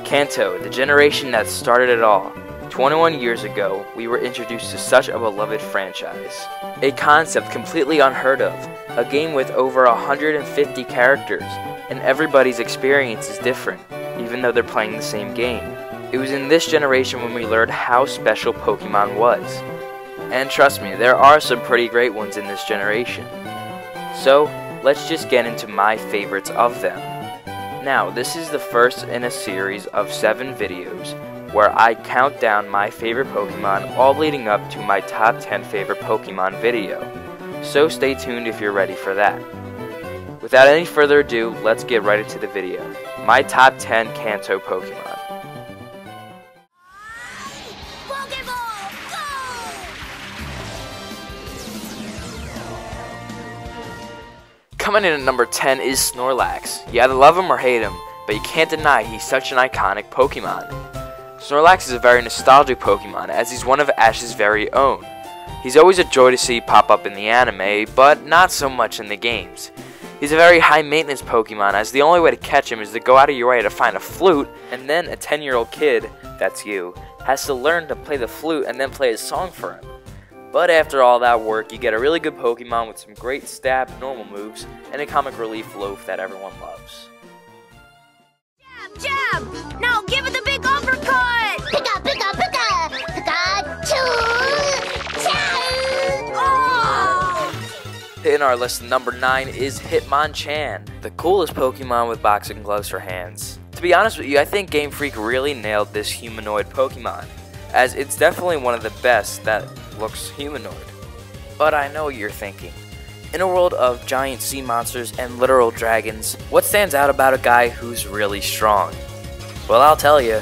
Kanto, the generation that started it all. 21 years ago, we were introduced to such a beloved franchise. A concept completely unheard of, a game with over 150 characters, and everybody's experience is different, even though they're playing the same game. It was in this generation when we learned how special Pokemon was. And trust me, there are some pretty great ones in this generation. So, let's just get into my favorites of them. Now, this is the first in a series of 7 videos where I count down my favorite Pokemon, all leading up to my top 10 favorite Pokemon video. So stay tuned if you're ready for that. Without any further ado, let's get right into the video. My top 10 Kanto Pokemon. Coming in at number 10 is Snorlax. You either love him or hate him, but you can't deny he's such an iconic Pokemon. Snorlax is a very nostalgic Pokemon, as he's one of Ash's very own. He's always a joy to see pop up in the anime, but not so much in the games. He's a very high maintenance Pokemon, as the only way to catch him is to go out of your way to find a flute, and then a 10-year-old kid, that's you, has to learn to play the flute and then play his song for him. But after all that work, you get a really good Pokemon with some great stab normal moves, and a comic relief loaf that everyone loves. Jab! Now give it the big uppercut! Pika, pika, pika! Pikachu! Oh! In our list, number 9 is Hitmonchan, the coolest Pokemon with boxing gloves for hands. To be honest with you, I think Game Freak really nailed this humanoid Pokemon, as it's definitely one of the best that looks humanoid. But I know what you're thinking. In a world of giant sea monsters and literal dragons, what stands out about a guy who's really strong? Well, I'll tell you.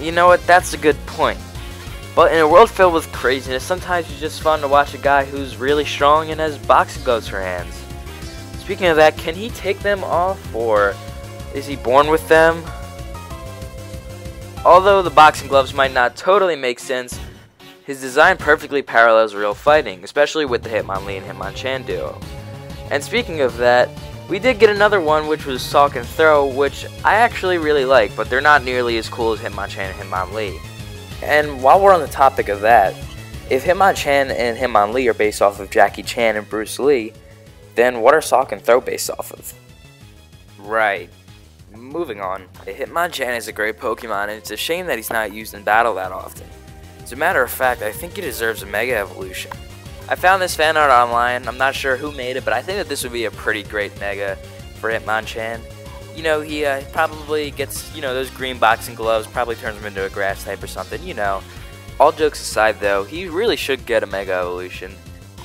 You know what, that's a good point. But in a world filled with craziness, sometimes it's just fun to watch a guy who's really strong and has boxing gloves for hands. Speaking of that, can he take them off, or is he born with them? Although the boxing gloves might not totally make sense, his design perfectly parallels real fighting, especially with the Hitmonlee and Hitmonchan duo. And speaking of that, we did get another one, which was Salk and Throw, which I actually really like, but they're not nearly as cool as Hitmonchan and Hitmonlee. And while we're on the topic of that, if Hitmonchan and Hitmonlee are based off of Jackie Chan and Bruce Lee, then what are Salk and Throw based off of? Right. Moving on. Hitmonchan is a great Pokemon, and it's a shame that he's not used in battle that often. As a matter of fact, I think he deserves a Mega Evolution. I found this fan art online. I'm not sure who made it, but I think that this would be a pretty great Mega for Hitmonchan. You know, he probably gets, those green boxing gloves, probably turns him into a grass type or something, All jokes aside, though, he really should get a Mega Evolution.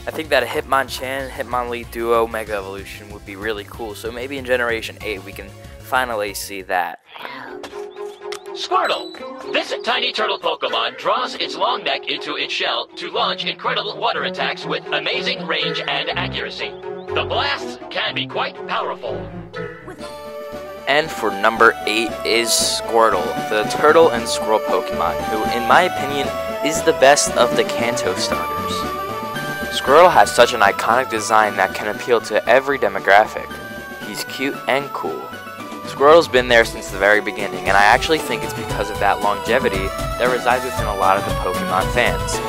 I think that a Hitmonchan, Hitmonlee duo Mega Evolution would be really cool, so maybe in Generation 8 we can finally see that. Squirtle! This tiny turtle Pokemon draws its long neck into its shell to launch incredible water attacks with amazing range and accuracy. The blasts can be quite powerful. And for number 8 is Squirtle, the turtle and squirrel Pokemon, who in my opinion is the best of the Kanto starters. Squirtle has such an iconic design that can appeal to every demographic. He's cute and cool. Squirtle's been there since the very beginning, and I actually think it's because of that longevity that resides within a lot of the Pokemon fans.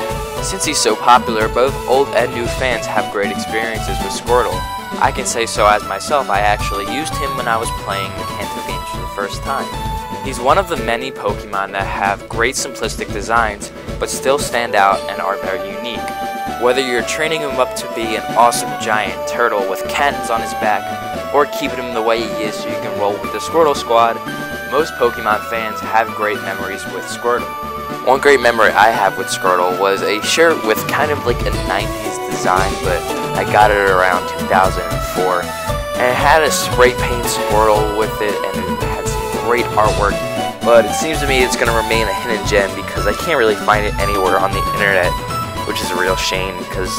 Since he's so popular, both old and new fans have great experiences with Squirtle. I can say so as myself, I actually used him when I was playing the Kanto games for the first time. He's one of the many Pokemon that have great simplistic designs, but still stand out and are very unique. Whether you're training him up to be an awesome giant turtle with cannons on his back, or keeping him the way he is so you can roll with the Squirtle squad, most Pokemon fans have great memories with Squirtle. One great memory I have with Squirtle was a shirt with kind of like a 90s design, but I got it around 2004. And it had a spray paint Squirtle with it, and it had some great artwork. But it seems to me it's going to remain a hidden gem because I can't really find it anywhere on the internet, which is a real shame because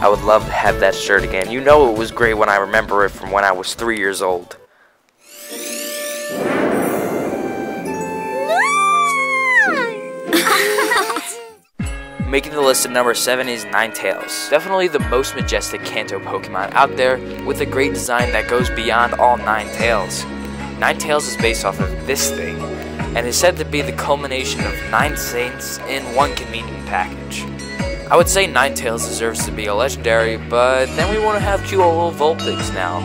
I would love to have that shirt again. You know it was great when I remember it from when I was 3 years old. Making the list at number 7 is Ninetales. Definitely the most majestic Kanto Pokemon out there, with a great design that goes beyond all 9 tails. Ninetales is based off of this thing, and is said to be the culmination of 9 saints in one convenient package. I would say Ninetales deserves to be a legendary, but then we want to have cute Alola Vulpix now.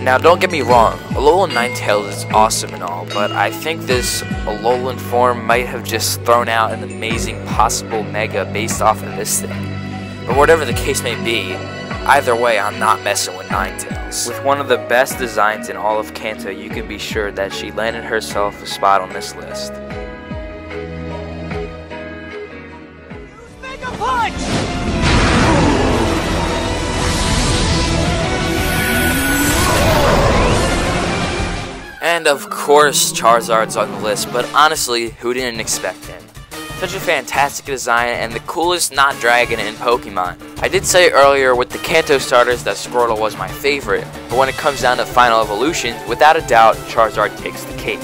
Now don't get me wrong, Alola Ninetales is awesome and all, but I think this Alolan form might have just thrown out an amazing possible Mega based off of this thing. But whatever the case may be, either way I'm not messing with Ninetales. With one of the best designs in all of Kanto, you can be sure that she landed herself a spot on this list. Mega Punch! And of course, Charizard's on the list, but honestly, who didn't expect him? Such a fantastic design and the coolest not dragon in Pokemon. I did say earlier with the Kanto starters that Squirtle was my favorite, but when it comes down to final evolutions, without a doubt, Charizard takes the cake.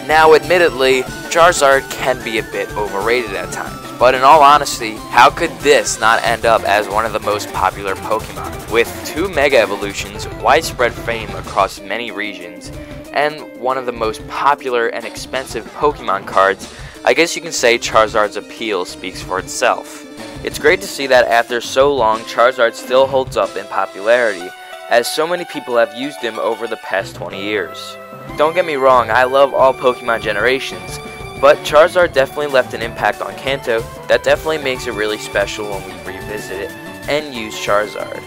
Now admittedly, Charizard can be a bit overrated at times, but in all honesty, how could this not end up as one of the most popular Pokemon? With 2 Mega Evolutions, widespread fame across many regions, and one of the most popular and expensive Pokemon cards, I guess you can say Charizard's appeal speaks for itself. It's great to see that after so long, Charizard still holds up in popularity, as so many people have used him over the past 20 years. Don't get me wrong, I love all Pokemon generations, but Charizard definitely left an impact on Kanto that definitely makes it really special when we revisit it and use Charizard.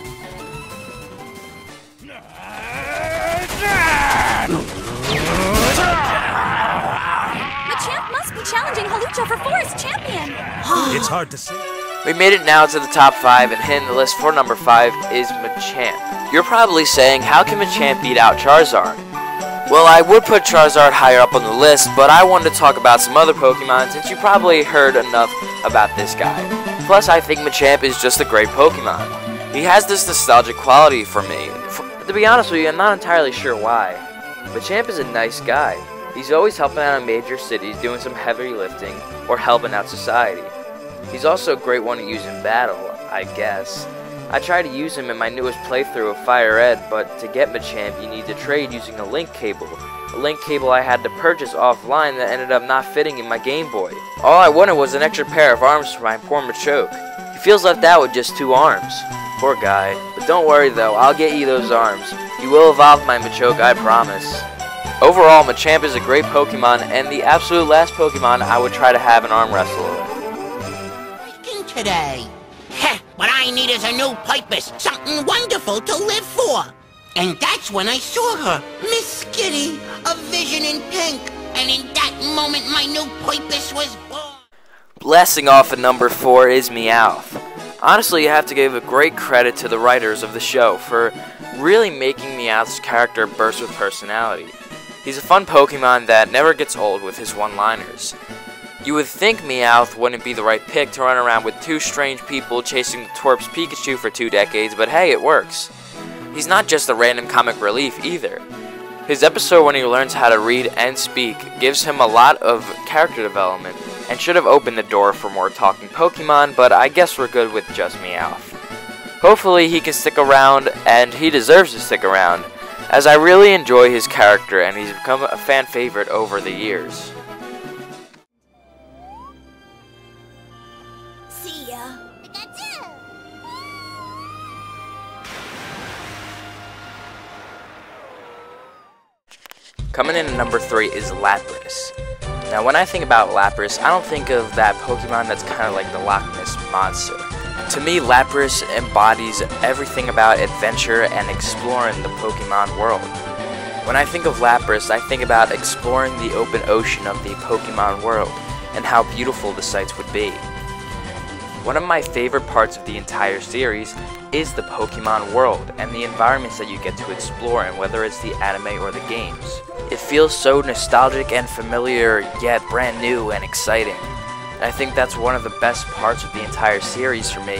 Machamp must be challenging Hawlucha for Forest Champion. It's hard to say. We made it now to the top 5, and hitting the list for number 5 is Machamp. You're probably saying, how can Machamp beat out Charizard? Well, I would put Charizard higher up on the list, but I wanted to talk about some other Pokemon since you probably heard enough about this guy. Plus, I think Machamp is just a great Pokemon. He has this nostalgic quality for me. To be honest with you, I'm not entirely sure why. Machamp is a nice guy. He's always helping out in major cities, doing some heavy lifting, or helping out society. He's also a great one to use in battle, I guess. I tried to use him in my newest playthrough of Fire Red, but to get Machamp you need to trade using a link cable. A link cable I had to purchase offline that ended up not fitting in my Game Boy. All I wanted was an extra pair of arms for my poor Machoke. He feels left out with just 2 arms. Poor guy. But don't worry though, I'll get you those arms. You will evolve my Machoke, I promise. Overall, Machamp is a great Pokemon, and the absolute last Pokemon I would try to have an arm wrestle with. Today. Heh, what I need is a new purpose, something wonderful to live for. And that's when I saw her, Miss Kitty, a vision in pink. And in that moment, my new purpose was born. Blasting off at number 4 is Meowth. Honestly, you have to give a great credit to the writers of the show for really making Meowth's character burst with personality. He's a fun Pokemon that never gets old with his one-liners. You would think Meowth wouldn't be the right pick to run around with 2 strange people chasing the twerp's Pikachu for 2 decades, but hey, it works. He's not just a random comic relief either. His episode when he learns how to read and speak gives him a lot of character development, and should have opened the door for more talking Pokemon, but I guess we're good with just Meowth. Hopefully he can stick around, and he deserves to stick around, as I really enjoy his character and he's become a fan favorite over the years. See ya. Pikachu. Coming in at number 3 is Lapras. Now when I think about Lapras, I don't think of that Pokemon that's kind of like the Loch Ness Monster. To me, Lapras embodies everything about adventure and exploring the Pokemon world. When I think of Lapras, I think about exploring the open ocean of the Pokemon world and how beautiful the sights would be. One of my favorite parts of the entire series is the Pokemon world and the environments that you get to explore in, whether it's the anime or the games. It feels so nostalgic and familiar, yet brand new and exciting. And I think that's one of the best parts of the entire series for me,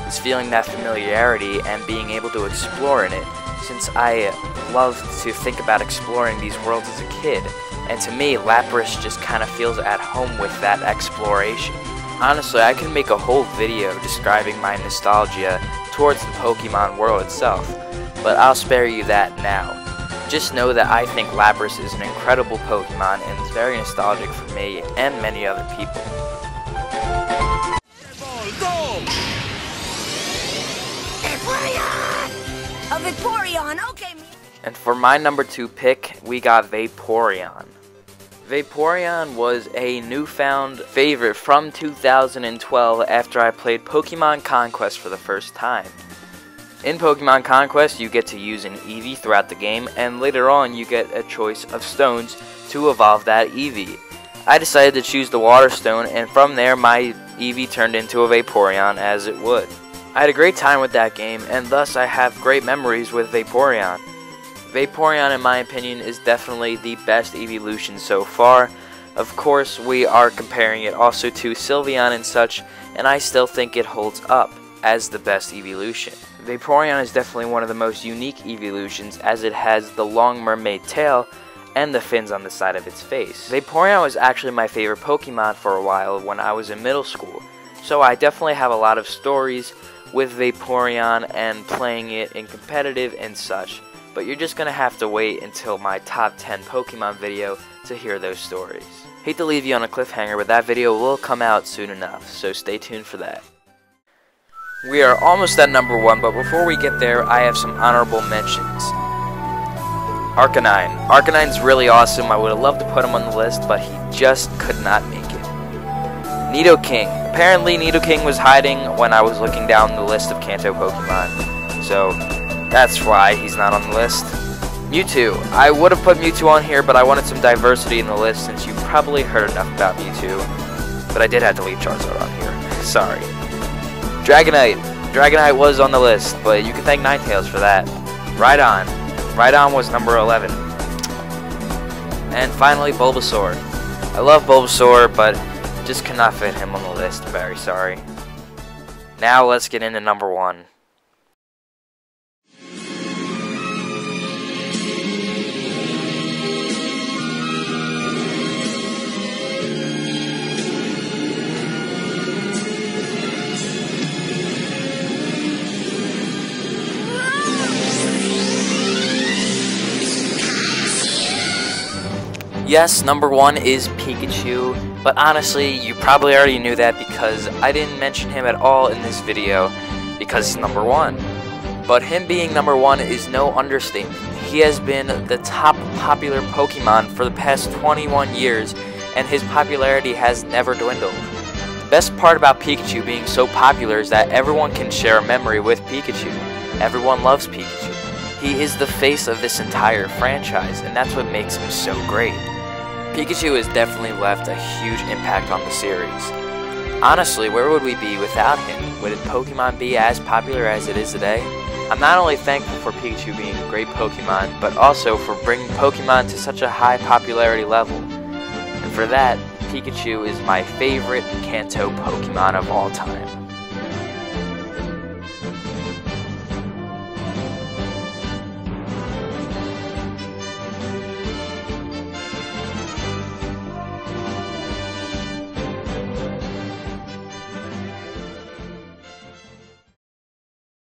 is feeling that familiarity and being able to explore in it, since I love to think about exploring these worlds as a kid. And to me, Lapras just kind of feels at home with that exploration. Honestly, I can make a whole video describing my nostalgia towards the Pokemon world itself, but I'll spare you that now. Just know that I think Lapras is an incredible Pokemon and it's very nostalgic for me and many other people. A Vaporeon, okay. And for my number 2 pick, we got Vaporeon. Vaporeon was a newfound favorite from 2012 after I played Pokemon Conquest for the first time. In Pokemon Conquest, you get to use an Eevee throughout the game, and later on you get a choice of stones to evolve that Eevee. I decided to choose the Water Stone, and from there my Eevee turned into a Vaporeon as it would. I had a great time with that game, and thus I have great memories with Vaporeon. Vaporeon, in my opinion, is definitely the best evolution so far. Of course, we are comparing it also to Sylveon and such, and I still think it holds up as the best evolution. Vaporeon is definitely one of the most unique evolutions, as it has the long mermaid tail and the fins on the side of its face. Vaporeon was actually my favorite Pokemon for a while when I was in middle school, so I definitely have a lot of stories with Vaporeon and playing it in competitive and such. But you're just gonna have to wait until my top 10 Pokemon video to hear those stories. Hate to leave you on a cliffhanger, but that video will come out soon enough, so stay tuned for that. We are almost at number 1, but before we get there, I have some honorable mentions. Arcanine. Arcanine's really awesome. I would have loved to put him on the list, but he just could not make it. Nidoking. Apparently Nidoking was hiding when I was looking down the list of Kanto Pokemon, so that's why he's not on the list. Mewtwo. I would have put Mewtwo on here, but I wanted some diversity in the list since you probably heard enough about Mewtwo. But I did have to leave Charizard on here. Sorry. Dragonite. Dragonite was on the list, but you can thank Ninetales for that. Rhydon. Rhydon was number 11. And finally, Bulbasaur. I love Bulbasaur, but just cannot fit him on the list. Very sorry. Now let's get into number 1. Yes, number 1 is Pikachu, but honestly, you probably already knew that because I didn't mention him at all in this video because he's number 1. But him being number 1 is no understatement. He has been the top popular Pokemon for the past 21 years, and his popularity has never dwindled. The best part about Pikachu being so popular is that everyone can share a memory with Pikachu. Everyone loves Pikachu. He is the face of this entire franchise, and that's what makes him so great. Pikachu has definitely left a huge impact on the series. Honestly, where would we be without him? Would Pokemon be as popular as it is today? I'm not only thankful for Pikachu being a great Pokemon, but also for bringing Pokemon to such a high popularity level. And for that, Pikachu is my favorite Kanto Pokemon of all time.